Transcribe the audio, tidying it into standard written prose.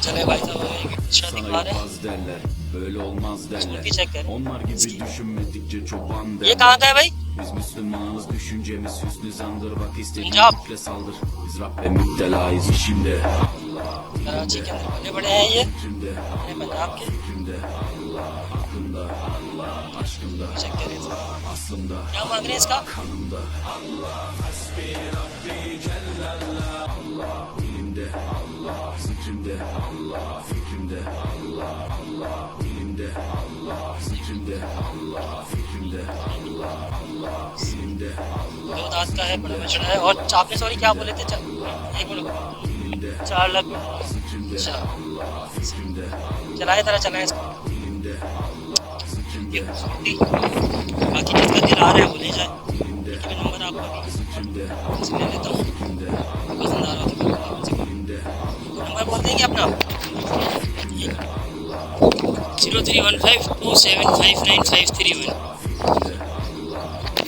चले भाई साहब Sana yapmaz derler, böyle olmaz derler. Check करें Onlar gibi düşünmedikçe çoban ये derler. कहाँ का है भाई Biz Müslümanız, düşüncemiz hüsnü zandır. Bak istediğin Punjab yükle saldır. Biz Rabbe müptelayız işimde. Karachi के अंदर बड़े बड़े हैं ये Fikrimde, ये पंजाब के fikrimde, aklımda, aşkımda, चेक करें इसका। aslımda, क्या मांग रहे हैं इसका kanımda. Elimde, zikrimde, fikrimde, elimde, zikrimde, fikrimde, elimde, दो दांत का है बड़ा बछड़ा है और आपने सॉरी क्या बोले थे एक बोलो elimde, 4 लाख zikrimde, अच्छा fikrimde, चलाए तरह चलाए इसको elimde, ये zikrimde, स्कूटी बाकी जिसका दिल आ रहा है वो ले जाए elimde, लेकिन नंबर आपका भी zikrimde, इसलिए ले लेता हूँ fikrimde, पसंद आ रहा हो तो फिर आप मुझे elimde, नंबर बोल देंगे अपना 0315275951